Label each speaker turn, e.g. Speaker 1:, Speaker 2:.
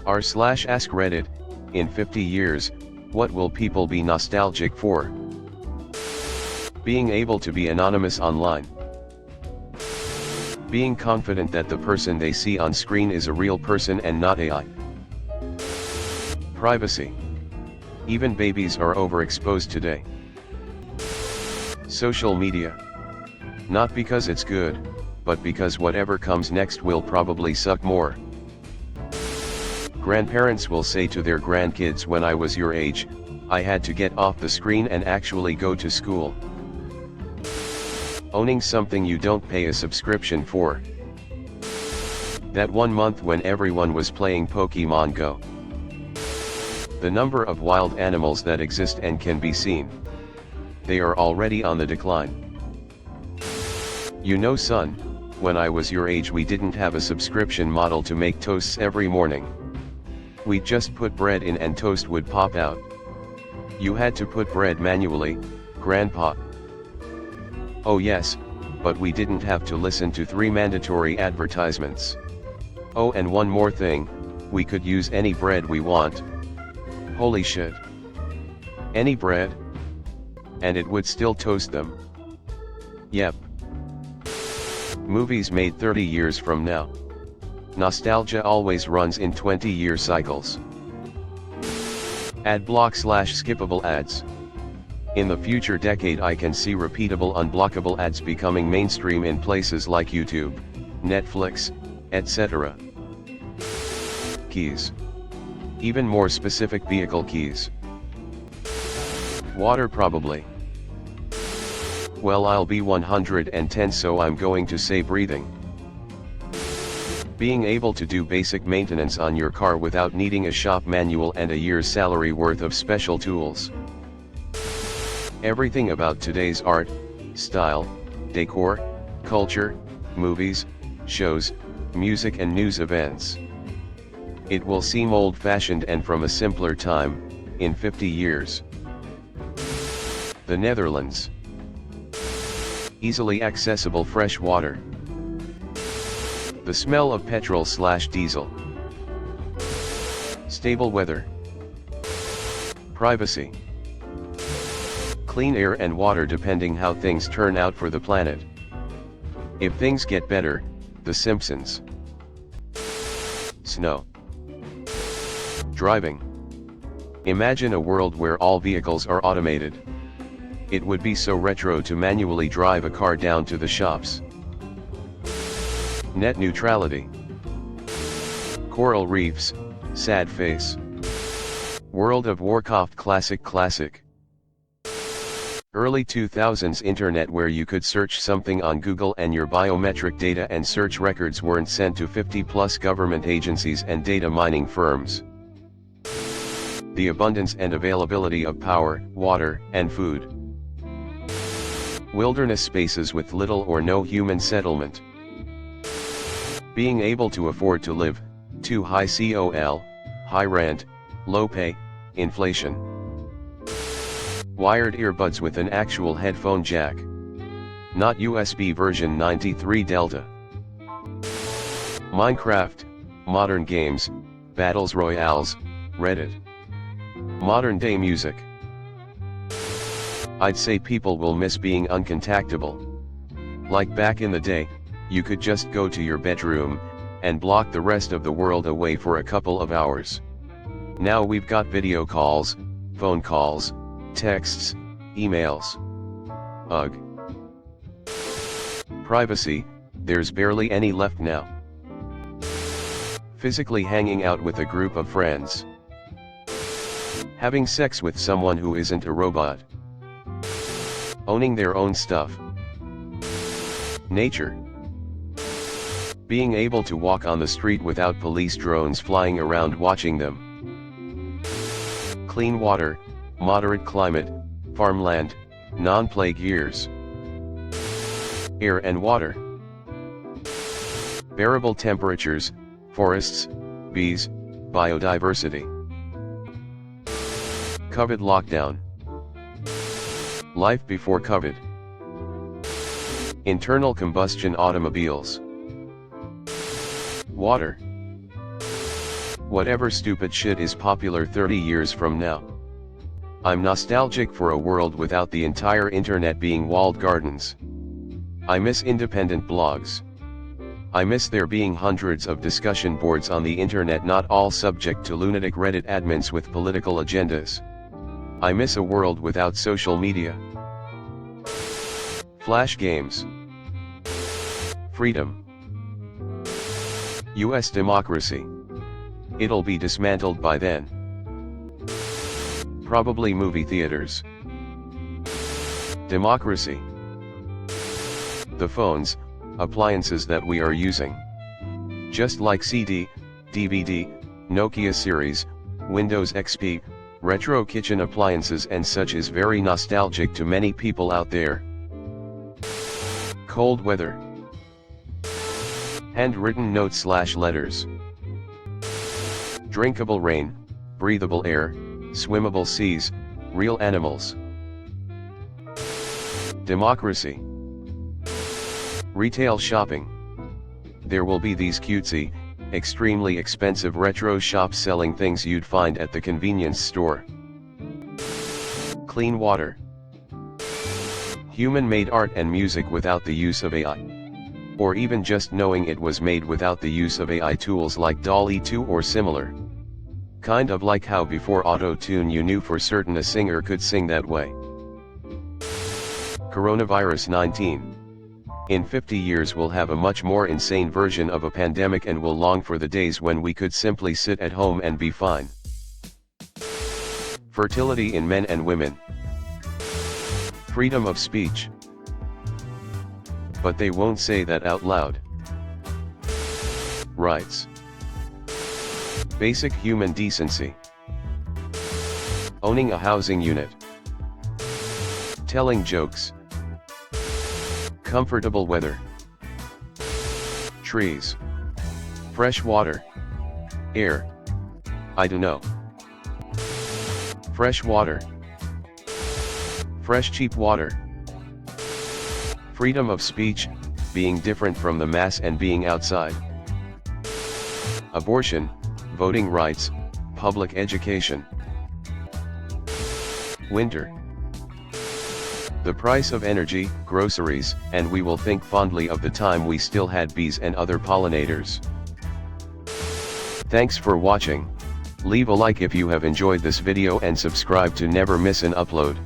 Speaker 1: r/AskReddit, in 50 years, what will people be nostalgic for? Being able to be anonymous online. Being confident that the person they see on screen is a real person and not AI. Privacy. Even babies are overexposed today. Social media. Not because it's good, but because whatever comes next will probably suck more. Grandparents will say to their grandkids, when I was your age, I had to get off the screen and actually go to school. Owning something you don't pay a subscription for. That 1 month when everyone was playing Pokemon Go. The number of wild animals that exist and can be seen. They are already on the decline. You know, son, when I was your age we didn't have a subscription model to make toasts every morning. We just put bread in and toast would pop out. You had to put bread manually, Grandpa. Oh yes, but we didn't have to listen to 3 mandatory advertisements. Oh, and one more thing, we could use any bread we want. Holy shit. Any bread? And it would still toast them. Yep. Movies made 30 years from now. Nostalgia always runs in 20-year cycles. Ad block/skippable ads. In the future decade I can see repeatable unblockable ads becoming mainstream in places like YouTube, Netflix, etc. Keys. Even more specific, vehicle keys. Water probably. Well, I'll be 110, so I'm going to say breathing. Being able to do basic maintenance on your car without needing a shop manual and a year's salary worth of special tools. Everything about today's art, style, decor, culture, movies, shows, music and news events. It will seem old-fashioned and from a simpler time, in 50 years. The Netherlands. Easily accessible fresh water. The smell of petrol/diesel. Stable weather. Privacy. Clean air and water depending how things turn out for the planet. If things get better, The Simpsons. Snow. Driving. Imagine a world where all vehicles are automated. It would be so retro to manually drive a car down to the shops. Net neutrality. Coral reefs, sad face. World of Warcraft classic. Early 2000s internet where you could search something on Google and your biometric data and search records weren't sent to 50+ government agencies and data mining firms. The abundance and availability of power, water, and food. Wilderness spaces with little or no human settlement. Being able to afford to live, too high COL, high rent, low pay, inflation. Wired earbuds with an actual headphone jack. Not USB version 93 Delta. Minecraft, modern games, battles royales, Reddit. Modern day music. I'd say people will miss being uncontactable. Like back in the day, you could just go to your bedroom, and block the rest of the world away for a couple of hours. Now we've got video calls, phone calls, texts, emails. Ugh. Privacy, there's barely any left now. Physically hanging out with a group of friends. Having sex with someone who isn't a robot. Owning their own stuff. Nature. Being able to walk on the street without police drones flying around watching them. Clean water, moderate climate, farmland, non-plague years. Air and water. Bearable temperatures, forests, bees, biodiversity. COVID lockdown. Life before COVID. Internal combustion automobiles. Water. Whatever stupid shit is popular 30 years from now. I'm nostalgic for a world without the entire internet being walled gardens. I miss independent blogs. I miss there being hundreds of discussion boards on the internet, not all subject to lunatic Reddit admins with political agendas. I miss a world without social media. Flash games. Freedom. US democracy. It'll be dismantled by then. Probably movie theaters. Democracy. The phones, appliances that we are using. Just like CD, DVD, Nokia series, Windows XP, retro kitchen appliances and such is very nostalgic to many people out there. Cold weather. Handwritten notes/letters. Drinkable rain, breathable air, swimmable seas, real animals. Democracy. Retail shopping. There will be these cutesy, extremely expensive retro shops selling things you'd find at the convenience store. Clean water. Human-made art and music without the use of AI. Or even just knowing it was made without the use of AI tools like DALL-E 2 or similar. Kind of like how before auto-tune you knew for certain a singer could sing that way. Coronavirus 19. In 50 years we'll have a much more insane version of a pandemic and will long for the days when we could simply sit at home and be fine. Fertility in men and women. Freedom of speech. But they won't say that out loud. Rights. Basic human decency. Owning a housing unit. Telling jokes. Comfortable weather. Trees. Fresh water. Air. I don't know. Fresh water. Fresh cheap water. Freedom of speech, being different from the mass and being outside. Abortion, voting rights, public education. Winter. The price of energy, groceries, and we will think fondly of the time we still had bees and other pollinators. Thanks for watching. Leave a like if you have enjoyed this video and subscribe to never miss an upload.